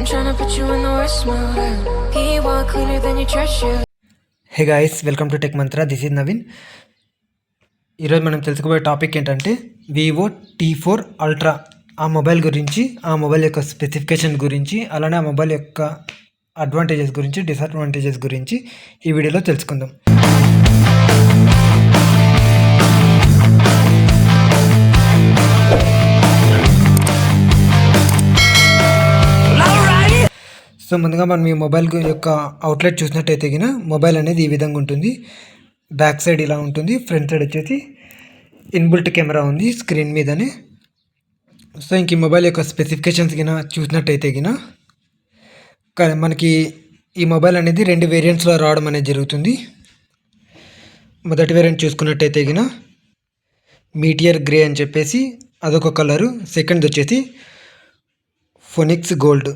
tryna put you in the worst mood. He walk cleaner than your church shoes. Hey guys, welcome to tech Mantra. This is Naveen. ఈరోజు మనం తెలుసుకోబోయే topic ఏంటంటే Vivo T4 ultra. ఆ mobile గురించి, ఆ mobile యొక్క specification గురించి, అలానే ఆ మొబైల్ యొక్క అడ్వాంటేజెస్ గురించి, డిసడ్వాంటేజెస్ గురించి ఈ వీడియోలో తెలుసుకుందాం. సో ముందుగా మనం ఈ మొబైల్ యొక్క అవుట్లెట్ చూసినట్టయితే గిన మొబైల్ అనేది ఈ విధంగా ఉంటుంది. బ్యాక్ సైడ్ ఇలా ఉంటుంది, ఫ్రంట్ సైడ్ వచ్చేసి ఇన్బుల్ట్ కెమెరా ఉంది స్క్రీన్ మీదనే. సో ఇంక ఈ మొబైల్ యొక్క స్పెసిఫికేషన్స్ గిన చూసినట్టయితే గిన మనకి ఈ మొబైల్ అనేది 2 వేరియంట్స్లో రావడం అనేది జరుగుతుంది. మొదటి వేరియంట్ చూసుకున్నట్టయితే గిన మీటియర్ గ్రే అని చెప్పేసి అదొక కలరు. సెకండ్ వచ్చేసి ఫోనిక్స్ గోల్డ్.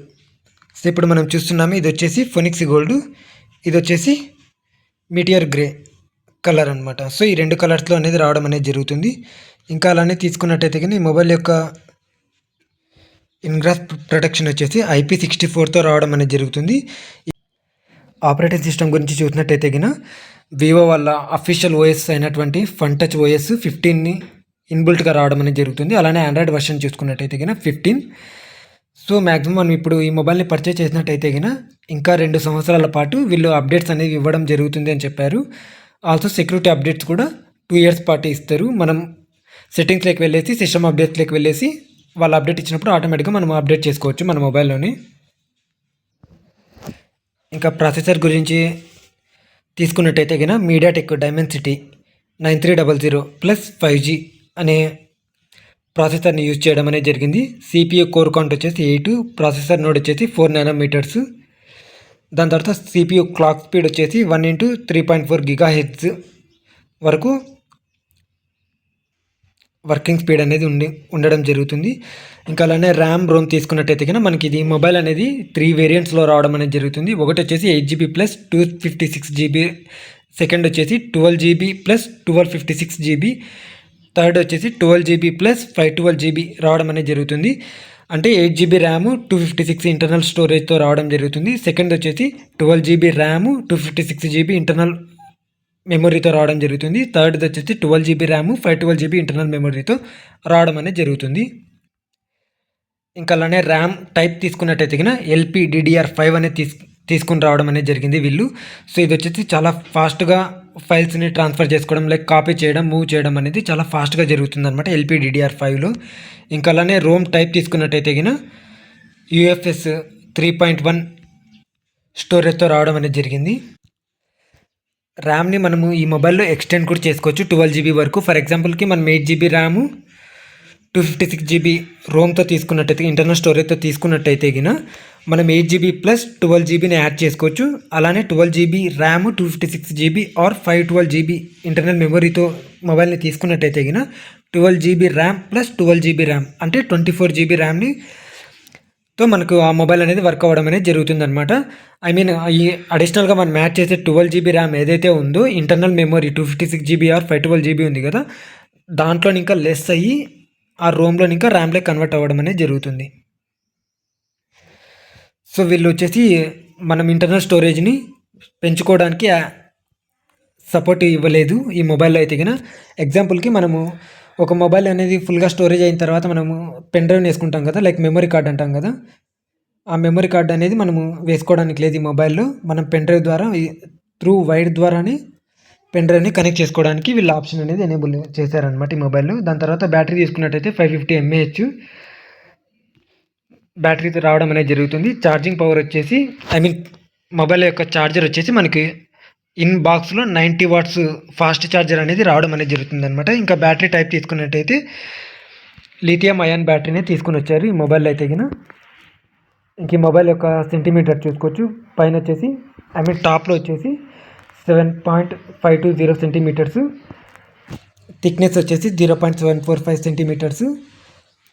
సో ఇప్పుడు మనం చూస్తున్నాము, ఇది వచ్చేసి ఫోనిక్స్ గోల్డ్, ఇది వచ్చేసి మీటియర్ గ్రే కలర్ అనమాట. సో ఈ 2 కలర్స్లో అనేది రావడం అనేది జరుగుతుంది. ఇంకా అలానే తీసుకున్నట్టయితే కానీ ఈ మొబైల్ యొక్క ఇన్గ్రాస్ ప్రొటెక్షన్ వచ్చేసి IP64తో రావడం అనేది జరుగుతుంది. ఆపరేటింగ్ సిస్టమ్ గురించి చూసినట్టయితే కనుక వివో వాళ్ళ అఫీషియల్ ఓఎస్ అయినటువంటి ఫన్టచ్ OS 15ని ఇన్బుల్ట్గా రావడం అనేది జరుగుతుంది. అలానే ఆండ్రాయిడ్ వర్షన్ చూసుకున్నట్టయితే కనుక 15. సో మ్యాక్సిమం మనం ఇప్పుడు ఈ మొబైల్ని పర్చేస్ చేసినట్టయితే కనుక ఇంకా 2 సంవత్సరాల పాటు వీళ్ళు అప్డేట్స్ అనేవి ఇవ్వడం జరుగుతుంది అని చెప్పారు. ఆల్సో సెక్యూరిటీ అప్డేట్స్ కూడా 2 ఇయర్స్ పాటు ఇస్తారు. మనం సెట్టింగ్స్లోకి వెళ్ళేసి, సిస్టమ్ అప్డేట్స్లోకి వెళ్ళేసి వాళ్ళు అప్డేట్ ఇచ్చినప్పుడు ఆటోమేటిక్గా మనం అప్డేట్ చేసుకోవచ్చు మన మొబైల్లోని. ఇంకా ప్రాసెసర్ గురించి తీసుకున్నట్టయితే కనుక మీడియాటెక్ డైమెన్సిటీ 9300 ప్లస్ 5G అనే ప్రాసెసర్ని యూజ్ చేయడం అనేది జరిగింది. CPU కోర్ కౌంట్ వచ్చేసి 8, ప్రాసెసర్ నోడ్ వచ్చేసి 4 nanometers. దాని తర్వాత CPU క్లాక్ స్పీడ్ వచ్చేసి 1 × 3.4 GHz వరకు వర్కింగ్ స్పీడ్ అనేది ఉండడం జరుగుతుంది. ఇంకా అలానే రోమ్ తీసుకున్నట్టయితే కనుక మనకి ఇది మొబైల్ అనేది 3 వేరియంట్స్లో రావడం అనేది జరుగుతుంది. ఒకటి వచ్చేసి 8GB ప్లస్ 256GB, సెకండ్ వచ్చేసి 12GB ప్లస్ 1256GB, థర్డ్ వచ్చేసి 12GB ప్లస్ 512GB రావడం అనేది జరుగుతుంది. అంటే 8GB ర్యామ్ 256 ఇంటర్నల్ స్టోరేజ్తో రావడం జరుగుతుంది. సెకండ్ వచ్చేసి 12GB ర్యామ్ 256GB ఇంటర్నల్ మెమొరీతో రావడం జరుగుతుంది. థర్డ్ది వచ్చేసి 12GB ర్యామ్ 512GB ఇంటర్నల్ మెమొరీతో రావడం అనేది జరుగుతుంది. ఇంకా అలానే ర్యామ్ టైప్ తీసుకున్నట్టయితే కనుక LPDDR5 అనేది తీసుకుని రావడం అనేది జరిగింది వీళ్ళు. సో ఇది వచ్చేసి చాలా ఫాస్ట్గా ఫైల్స్ని ట్రాన్స్ఫర్ చేసుకోవడం, లైక్ కాపీ చేయడం, మూవ్ చేయడం అనేది చాలా ఫాస్ట్గా జరుగుతుంది అనమాట LPDDR5లో. ఇంకా అలానే రోమ్ టైప్ తీసుకున్నట్టయితే కనుక UFS 3.1 స్టోరేజ్తో రావడం అనేది జరిగింది. ర్యామ్ని మనము ఈ మొబైల్లో ఎక్స్టెండ్ కూడా చేసుకోవచ్చు 12GB వరకు. ఫర్ ఎగ్జాంపుల్కి మనం 8GB ర్యామ్ 256GB రోమ్తో తీసుకున్నట్టయితే, ఇంటర్నల్ స్టోరేజ్తో తీసుకున్నట్టయితే గిన మనం 8GB ప్లస్ 12GBని యాడ్ చేసుకోవచ్చు. అలానే 12GB RAM 256GB are 512GB internal మెమొరీతో మొబైల్ని తీసుకున్నట్టయితే గిన 12GB RAM plus 12GB RAM అంటే 24GB ర్యామ్ని తో మనకు ఆ మొబైల్ అనేది వర్క్ అవ్వడం అనేది జరుగుతుంది అనమాట. ఐ మీన్ ఈ అడిషనల్గా మనం మ్యాచ్ చేసే 12GB ర్యామ్ ఏదైతే ఉందో, internal memory 256GB are 512GB ఉంది కదా, దాంట్లో ఇంకా లెస్ అయ్యి ఆ రోమ్లో ఇంకా ర్యామ్లోకి కన్వర్ట్ అవ్వడం అనేది జరుగుతుంది. సో వీళ్ళు వచ్చేసి మనం ఇంటర్నల్ స్టోరేజ్ని పెంచుకోవడానికి సపోర్ట్ ఇవ్వలేదు ఈ మొబైల్లో అయితే కనుక. ఎగ్జాంపుల్కి మనము ఒక మొబైల్ అనేది ఫుల్గా స్టోరేజ్ అయిన తర్వాత మనము పెన్ డ్రైవ్ వేసుకుంటాం కదా, లైక్ మెమరీ కార్డ్ అంటాం కదా, ఆ మెమరీ కార్డ్ అనేది మనము వేసుకోవడానికి లేదు ఈ మొబైల్లో. మనం పెన్ డ్రైవ్ ద్వారా త్రూ వైర్ ద్వారానే పెన్ డ్రైవ్ని కనెక్ట్ చేసుకోవడానికి వీళ్ళు ఆప్షన్ అనేది ఎనేబుల్ చేశారనమాట ఈ మొబైల్లో. దాని తర్వాత బ్యాటరీ తీసుకున్నట్టయితే 550 mAh బ్యాటరీతో రావడం అనేది జరుగుతుంది. ఛార్జింగ్ పవర్ వచ్చేసి మొబైల్ యొక్క ఛార్జర్ వచ్చేసి మనకి ఇన్ బాక్స్లో 90 watts ఫాస్ట్ ఛార్జర్ అనేది రావడం అనేది జరుగుతుంది అనమాట. ఇంకా బ్యాటరీ టైప్ తీసుకున్నట్టయితే లిథియం అయాన్ బ్యాటరీనే తీసుకుని వచ్చారు ఈ మొబైల్లో అయితే గిన. ఇంక ఈ మొబైల్ యొక్క సెంటీమీటర్ చూసుకోవచ్చు. పైన వచ్చేసి టాప్లో వచ్చేసి 7.520 సెంటీమీటర్స్, థిక్నెస్ వచ్చేసి 0.745 సెంటీమీటర్స్.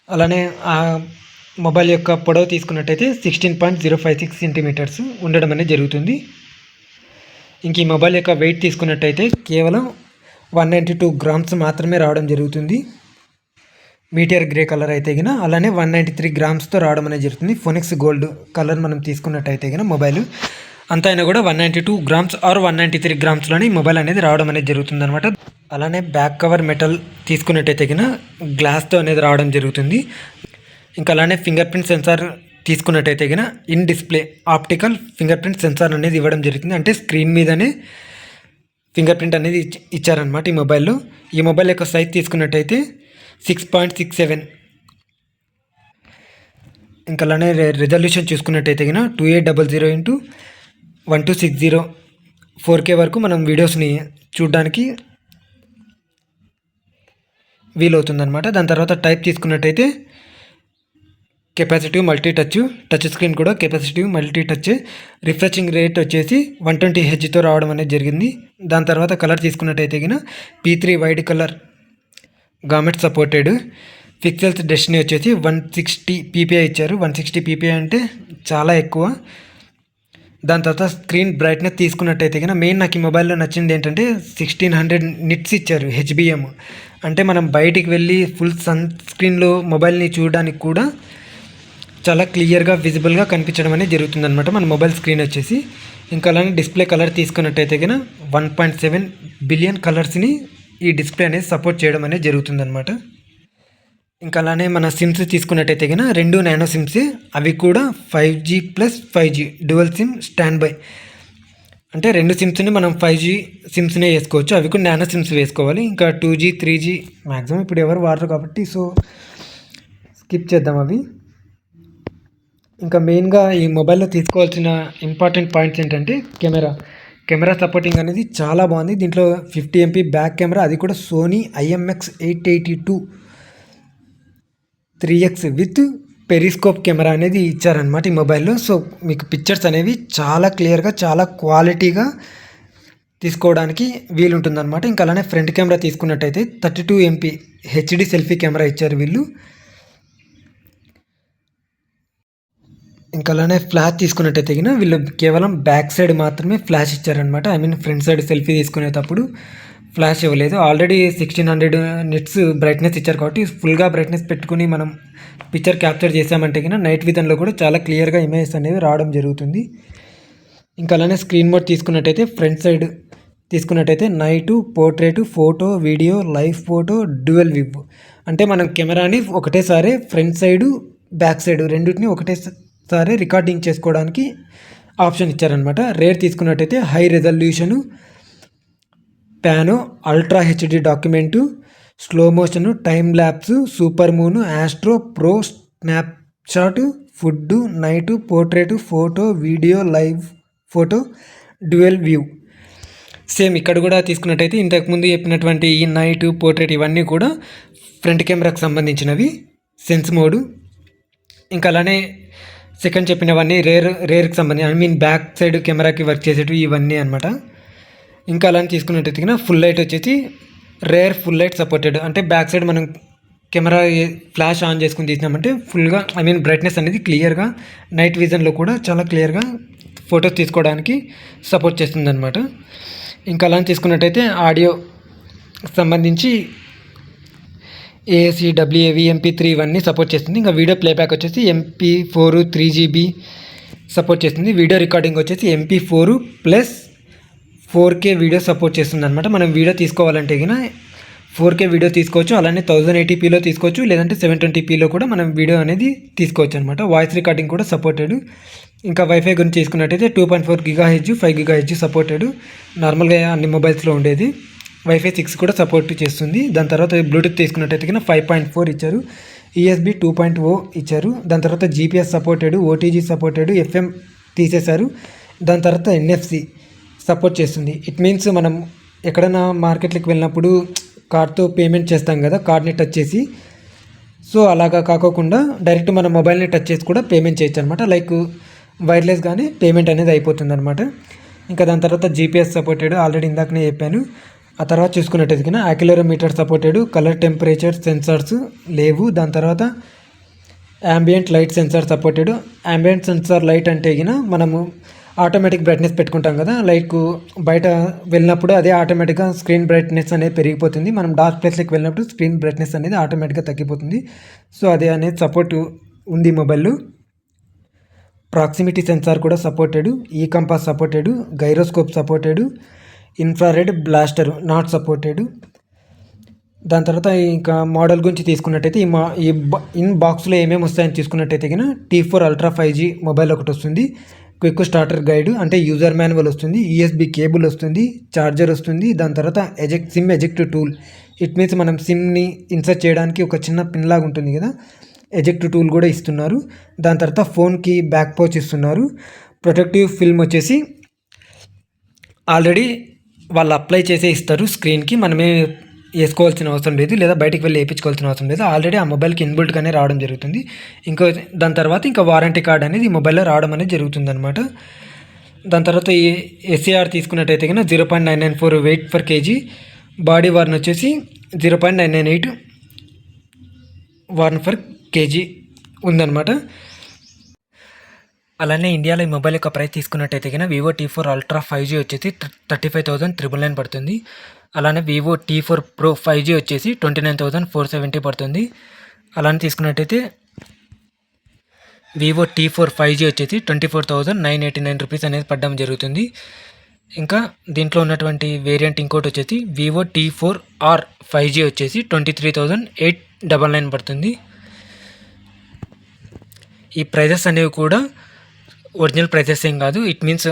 అలానే ఆ మొబైల్ యొక్క పొడవు తీసుకున్నట్టయితే 16.056 సెంటీమీటర్స్ ఉండడం అనేది జరుగుతుంది. ఇంక ఈ మొబైల్ యొక్క వెయిట్ తీసుకున్నట్టయితే కేవలం 192 grams మాత్రమే రావడం జరుగుతుంది. మీటియర్ గ్రే కలర్ అయితే గిన అలానే 193 గ్రామ్స్తో రావడం అనేది జరుగుతుంది. ఫోనిక్స్ గోల్డ్ కలర్ మనం తీసుకున్నట్టయితే గిన మొబైల్ అంతా అయినా కూడా 192 గ్రామ్స్ ఆర్ 193 గ్రామ్స్లోని మొబైల్ అనేది రావడం అనేది జరుగుతుంది అనమాట. అలానే బ్యాక్ కవర్ మెటల్ తీసుకున్నట్టయితే గిన గ్లాస్తో అనేది రావడం జరుగుతుంది. ఇంకా అలానే ఫింగర్ ప్రింట్ సెన్సార్ తీసుకున్నట్టయితే గిన in display optical finger print censor అనేది ఇవ్వడం జరుగుతుంది. అంటే స్క్రీన్ మీదనే ఫింగర్ ప్రింట్ అనేది ఇచ్చారనమాట ఈ మొబైల్లో. ఈ మొబైల్ యొక్క సైజ్ తీసుకున్నట్టయితే 6.67. ఇంకా అలానే రెజల్యూషన్ చూసుకున్నట్టయితే గిన 2800x1260 4K వరకు మనం వీడియోస్ని చూడడానికి వీలవుతుందన్నమాట. దాని తర్వాత టైప్ తీసుకున్నట్టయితే కెపాసిటివ్ మల్టీ టచ్ స్క్రీన్ కూడా capacitive multi touch. Refreshing rate వచ్చేసి 120 Hzతో రావడం అనేది జరిగింది. దాని తర్వాత కలర్ తీసుకున్నట్టయితే గిన P3 wide colour gamut supported. Pixels destiny వచ్చేసి 160 ppi ఇచ్చారు. 160 ppi అంటే చాలా ఎక్కువ. దాని తర్వాత స్క్రీన్ బ్రైట్నెస్ తీసుకున్నట్టయితే కన్నా మెయిన్ నాకు ఈ మొబైల్లో నచ్చింది ఏంటంటే 1600 నిట్స్ ఇచ్చారు HBM. అంటే మనం బయటికి వెళ్ళి ఫుల్ సన్ స్క్రీన్లో మొబైల్ని చూడడానికి కూడా చాలా క్లియర్గా విజిబుల్గా కనిపించడం అనేది జరుగుతుందన్నమాట మన మొబైల్ స్క్రీన్ వచ్చేసి. ఇంకా అలానే డిస్ప్లే కలర్ తీసుకున్నట్టయితే కన్నా 1.7 బిలియన్ కలర్స్ని ఈ డిస్ప్లే అనేది సపోర్ట్ చేయడం అనేది జరుగుతుందన్నమాట. ఇంకా అలానే మన సిమ్స్ తీసుకున్నట్టయితే కన్నా 2 నానో సిమ్సే, అవి కూడా 5G + 5G dual SIM stand by. అంటే 2 సిమ్స్ని మనం 5G సిమ్స్నే వేసుకోవచ్చు, అవి కూడా నానో సిమ్స్ వేసుకోవాలి. ఇంకా 2G 3G మ్యాక్సిమం ఇప్పుడు ఎవరు వాడరు కాబట్టి సో స్కిప్ చేద్దాం అవి. ఇంకా మెయిన్గా ఈ మొబైల్లో తీసుకోవాల్సిన ఇంపార్టెంట్ పాయింట్స్ ఏంటంటే కెమెరా సపోర్టింగ్ అనేది చాలా బాగుంది. దీంట్లో 50 MP బ్యాక్ కెమెరా, అది కూడా Sony IMX882 3x with periscope camera అనేది ఇచ్చారనమాట ఈ మొబైల్లో. సో మీకు పిక్చర్స్ అనేవి చాలా క్లియర్గా చాలా క్వాలిటీగా తీసుకోవడానికి వీలుంటుందన్నమాట. ఇంకా అలానే ఫ్రంట్ కెమెరా తీసుకున్నట్టయితే 32 MP HD సెల్ఫీ కెమెరా ఇచ్చారు వీళ్ళు. ఇంకా అలానే ఫ్లాష్ తీసుకున్నట్టయితే వీళ్ళు కేవలం బ్యాక్ సైడ్ మాత్రమే ఫ్లాష్ ఇచ్చారనమాట. I mean front side selfie తీసుకునేటప్పుడు ఫ్లాష్ ఇవ్వలేదు. ఆల్రెడీ 1600 నిట్స్ బ్రైట్నెస్ ఇచ్చారు కాబట్టి ఫుల్గా బ్రైట్నెస్ పెట్టుకుని మనం పిక్చర్ క్యాప్చర్ చేసామంటే కన్నా నైట్ విజన్లో కూడా చాలా క్లియర్గా ఇమేజెస్ అనేవి రావడం జరుగుతుంది. ఇంకా అలానే స్క్రీన్ మోడ్ తీసుకున్నట్టయితే ఫ్రంట్ సైడ్ తీసుకున్నట్టయితే night, portrait, photo, video, live photo, dual view. అంటే మనం కెమెరాని ఒకటేసారి ఫ్రంట్ సైడు బ్యాక్ సైడ్ రెండింటిని ఒకటేసారి రికార్డింగ్ చేసుకోవడానికి ఆప్షన్ ఇచ్చారనమాట. రేర్ తీసుకున్నట్టయితే high resolution, pano, ultra HD document, slow motion, time lapse, super moon, astro, pro, snap shot, food, night, portrait, photo, video, live photo, dual view. Same ఇక్కడ కూడా తీసుకున్నట్టయితే ఇంతకుముందు చెప్పినటువంటి ఈ నైటు, పోర్ట్రేట్ ఇవన్నీ కూడా ఫ్రంట్ కెమెరాకి సంబంధించినవి సెన్స్ మోడు. ఇంకా అలానే సెకండ్ చెప్పినవన్నీ రేర్కి సంబంధించి ఐ మీన్ బ్యాక్ సైడ్ కెమెరాకి వర్క్ చేసేటివి ఇవన్నీ అనమాట. ఇంకా అలానే తీసుకున్నట్టయితే ఫుల్ లైట్ వచ్చేసి రేర్ ఫుల్ లైట్ సపోర్టెడ్. అంటే బ్యాక్ సైడ్ మనం కెమెరా ఫ్లాష్ ఆన్ చేసుకుని తీసినామంటే ఫుల్గా ఐ మీన్ బ్రైట్నెస్ అనేది క్లియర్గా నైట్ విజన్లో కూడా చాలా క్లియర్గా ఫొటోస్ తీసుకోవడానికి సపోర్ట్ చేస్తుంది అనమాట. ఇంకా అలా తీసుకున్నట్టయితే ఆడియో సంబంధించి AAC, WAV, MP3 ఇవన్నీ సపోర్ట్ చేస్తుంది. ఇంకా వీడియో ప్లేబ్యాక్ వచ్చేసి MP4 3GB సపోర్ట్ చేస్తుంది. వీడియో రికార్డింగ్ వచ్చేసి MP4 + 4K వీడియో సపోర్ట్ చేస్తుంది అనమాట. మనం వీడియో తీసుకోవాలంటే కన్నా 4K వీడియో తీసుకోవచ్చు, అలానే 1080pలో తీసుకోవచ్చు, లేదంటే 720pలో కూడా మనం వీడియో అనేది తీసుకోవచ్చు అనమాట. వాయిస్ రికార్డింగ్ కూడా సపోర్టెడ్. ఇంకా వైఫై గురించి తీసుకున్నట్టయితే 2.4 GHz 5 GHz సపోర్టెడ్, నార్మల్గా అన్ని మొబైల్స్లో ఉండేది. వైఫై 6 కూడా సపోర్ట్ చేస్తుంది. దాని తర్వాత బ్లూటూత్ తీసుకున్నట్టయితే కన్నా 5.4 ఇచ్చారు, USB 2.0 ఇచ్చారు. దాని తర్వాత GPS supported, OTG supported, FM తీసేశారు. దాని తర్వాత NFC సపోర్ట్ చేస్తుంది. ఇట్ మీన్స్ మనం ఎక్కడైనా మార్కెట్లకు వెళ్ళినప్పుడు కార్డ్తో పేమెంట్ చేస్తాం కదా, కార్డ్ని టచ్ చేసి, సో అలాగా కాకోకుండా డైరెక్ట్ మన మొబైల్ని టచ్ చేసి కూడా పేమెంట్ చేయొచ్చు అనమాట. లైక్ వైర్లెస్గానే పేమెంట్ అనేది అయిపోతుంది అనమాట. ఇంకా దాని తర్వాత GPS సపోర్టెడ్, ఆల్రెడీ ఇందాకనే చెప్పాను. ఆ తర్వాత చూసుకున్నట్టయితే accelerometer supported, colour temperature sensors లేవు. దాని తర్వాత ambient light sensor supported. Ambient sensor light అంటే మనము ఆటోమేటిక్ బ్రైట్నెస్ పెట్టుకుంటాం కదా, లైక్ బయట వెళ్ళినప్పుడు అదే ఆటోమేటిక్గా స్క్రీన్ బ్రైట్నెస్ అనేది పెరిగిపోతుంది. మనం డార్క్ ప్లేస్లోకి వెళ్ళినప్పుడు స్క్రీన్ బ్రైట్నెస్ అనేది ఆటోమేటిక్గా తగ్గిపోతుంది. సో అది అనేది సపోర్ట్ ఉంది మొబైల్లో. ప్రాక్సిమిటీ సెన్సార్ కూడా సపోర్టెడ్, ఈ compass supported, gyroscope supported, infrared blaster not supported. దాని తర్వాత ఇంకా మోడల్ గురించి తీసుకున్నట్టయితే ఇన్ బాక్స్లో ఏమేమి వస్తాయని తీసుకున్నట్టయితే కన్నా T4 Ultra 5G మొబైల్ ఒకటి వస్తుంది, క్విక్ స్టార్టర్ గైడ్ అంటే యూజర్ మాన్యువల్ వస్తుంది, USB కేబుల్ వస్తుంది, ఛార్జర్ వస్తుంది. దాని తర్వాత SIM eject tool, it means మనం సిమ్ని ఇన్సర్ట్ చేయడానికి ఒక చిన్న పిన్ లాగా ఉంటుంది కదా, ఎజెక్ట్ టూల్ కూడా ఇస్తున్నారు. దాని తర్వాత ఫోన్కి బ్యాక్ పౌచ్ ఇస్తున్నారు. ప్రొటెక్టివ్ ఫిల్మ్ వచ్చేసి ఆల్రెడీ వాళ్ళు అప్లై చేసే ఇస్తారు స్క్రీన్కి, మనమే వేసుకోవాల్సిన అవసరం లేదు, లేదా బయటికి వెళ్ళి వేయించుకోవాల్సిన అవసరం లేదు. ఆల్రెడీ ఆ మొబైల్కి ఇన్బుల్ట్గానే రావడం జరుగుతుంది. దాని తర్వాత ఇంకా వారంటీ కార్డ్ అనేది ఈ మొబైల్లో రావడం అనేది జరుగుతుంది అనమాట. దాని తర్వాత ఈ SAR తీసుకున్నట్టయితే కన్నా 0.994 weight per kg, body worn వచ్చేసి 0.998 వార్న్ పర్ కేజీ ఉందన్నమాట. అలానే ఇండియాలో ఈ మొబైల్ యొక్క ప్రైస్ తీసుకున్నట్టయితే కన్నా Vivo T4 Ultra 5G వచ్చేసి 35,999 పడుతుంది. అలానే Vivo T4 Pro 5G వచ్చేసి 29,470 పడుతుంది. అలానే తీసుకున్నట్టయితే Vivo T4 5G వచ్చేసి 24,989 రూపీస్ అనేది పడడం జరుగుతుంది. ఇంకా దీంట్లో ఉన్నటువంటి వేరియంట్ ఇంకోటి వచ్చేసి Vivo T4R 5G వచ్చేసి 23,899 పడుతుంది. ఈ ప్రైజెస్ అనేవి కూడా ఒరిజినల్ ప్రైజెస్ ఏం కాదు. ఇట్ మీన్స్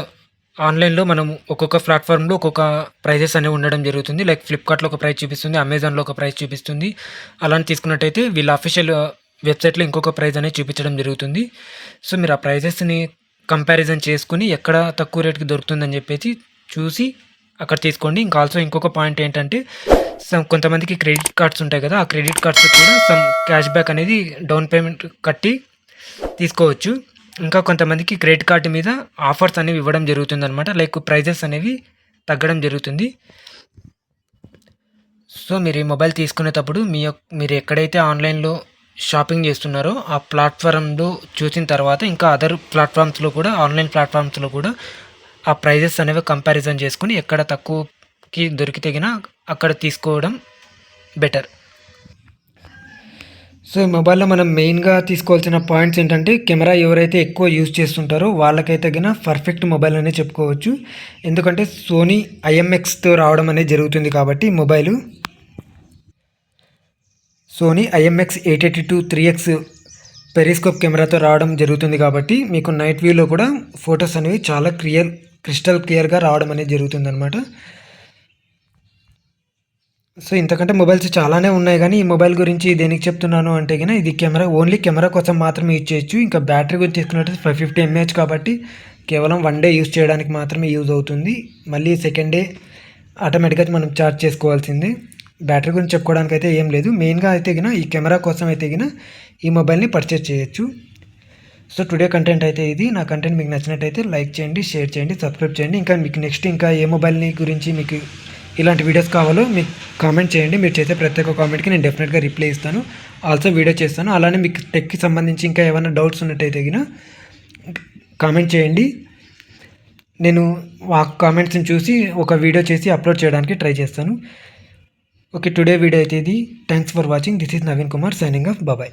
ఆన్లైన్లో మనం ఒక్కొక్క ప్లాట్ఫామ్లో ఒక్కొక్క ప్రైజెస్ అనేవి ఉండడం జరుగుతుంది. లైక్ ఫ్లిప్కార్ట్లో ఒక ప్రైస్ చూపిస్తుంది, అమెజాన్లో ఒక ప్రైస్ చూపిస్తుంది. అలానే తీసుకున్నట్టయితే వీళ్ళ అఫీషియల్ వెబ్సైట్లో ఇంకొక ప్రైస్ అనేది చూపించడం జరుగుతుంది. సో మీరు ఆ ప్రైజెస్ని కంపారిజన్ చేసుకుని ఎక్కడ తక్కువ రేట్కి దొరుకుతుందని చెప్పేసి చూసి అక్కడ తీసుకోండి. ఇంకా ఆల్సో ఇంకొక పాయింట్ ఏంటంటే కొంతమందికి క్రెడిట్ కార్డ్స్ ఉంటాయి కదా, ఆ క్రెడిట్ కార్డ్స్ కూడా సమ్ క్యాష్ బ్యాక్ అనేది డౌన్ పేమెంట్ కట్టి తీసుకోవచ్చు. ఇంకా కొంతమందికి క్రెడిట్ కార్డు మీద ఆఫర్స్ అనేవి ఇవ్వడం జరుగుతుంది అనమాట, లైక్ ప్రైజెస్ అనేవి తగ్గడం జరుగుతుంది. సో మీరు ఈ మొబైల్ తీసుకునేటప్పుడు మీరు ఎక్కడైతే ఆన్లైన్లో షాపింగ్ చేస్తున్నారో ఆ ప్లాట్ఫామ్లో చూసిన తర్వాత ఇంకా అదర్ ప్లాట్ఫామ్స్లో కూడా, ఆన్లైన్ ప్లాట్ఫామ్స్లో కూడా ఆ ప్రైజెస్ అనేవి కంపారిజన్ చేసుకుని ఎక్కడ తక్కువకి దొరికితేగినా అక్కడ తీసుకోవడం బెటర్. సో ఈ మొబైల్లో మనం మెయిన్గా తీసుకోవాల్సిన పాయింట్స్ ఏంటంటే, కెమెరా ఎవరైతే ఎక్కువ యూజ్ చేస్తుంటారో వాళ్ళకైతే గిన పర్ఫెక్ట్ మొబైల్ అనే చెప్పుకోవచ్చు. ఎందుకంటే సోనీ IMXతో రావడం అనేది జరుగుతుంది కాబట్టి mobile Sony IMX 882 3x periscope కెమెరాతో రావడం జరుగుతుంది కాబట్టి మీకు నైట్ వ్యూలో కూడా ఫొటోస్ అనేవి చాలా క్రిస్టల్ క్లియర్గా రావడం అనేది జరుగుతుంది అనమాట. సో ఇంతకంటే మొబైల్స్ చాలానే ఉన్నాయి, కానీ ఈ మొబైల్ గురించి దేనికి చెప్తున్నాను అంటే కన్నా ఇది ఓన్లీ కెమెరా కోసం మాత్రమే యూజ్ చేయొచ్చు. ఇంకా బ్యాటరీ గురించి తీసుకున్నట్టు 550 mAh కాబట్టి కేవలం 1 డే యూజ్ చేయడానికి మాత్రమే యూజ్ అవుతుంది. మళ్ళీ సెకండ్ డే ఆటోమేటిక్గా మనం ఛార్జ్ చేసుకోవాల్సిందే. బ్యాటరీ గురించి చెప్పుకోవడానికి అయితే ఏం లేదు. మెయిన్గా అయితే గిన ఈ కెమెరా కోసం అయితే గిన ఈ మొబైల్ని పర్చేజ్ చేయొచ్చు. సో టుడే కంటెంట్ అయితే ఇది. నా కంటెంట్ మీకు నచ్చినట్టయితే లైక్ చేయండి, షేర్ చేయండి, సబ్స్క్రైబ్ చేయండి. ఇంకా మీకు నెక్స్ట్ ఇంకా ఏ మొబైల్ని గురించి మీకు ఇలాంటి వీడియోస్ కావాలో మీకు కామెంట్ చేయండి. మీరు చేసే ప్రతి ఒక్క కామెంట్కి నేను డెఫినెట్గా రిప్లై ఇస్తాను, ఆల్సో వీడియో చేస్తాను. అలానే మీకు టెక్కి సంబంధించి ఇంకా ఏమైనా డౌట్స్ ఉన్నట్టయితే గిన కామెంట్ చేయండి. నేను ఆ కామెంట్స్ని చూసి ఒక వీడియో చేసి అప్లోడ్ చేయడానికి ట్రై చేస్తాను. ఓకే, టుడే వీడియో అయితే ఇది. Thanks for watching. This is Naveen Kumar signing off. Bye.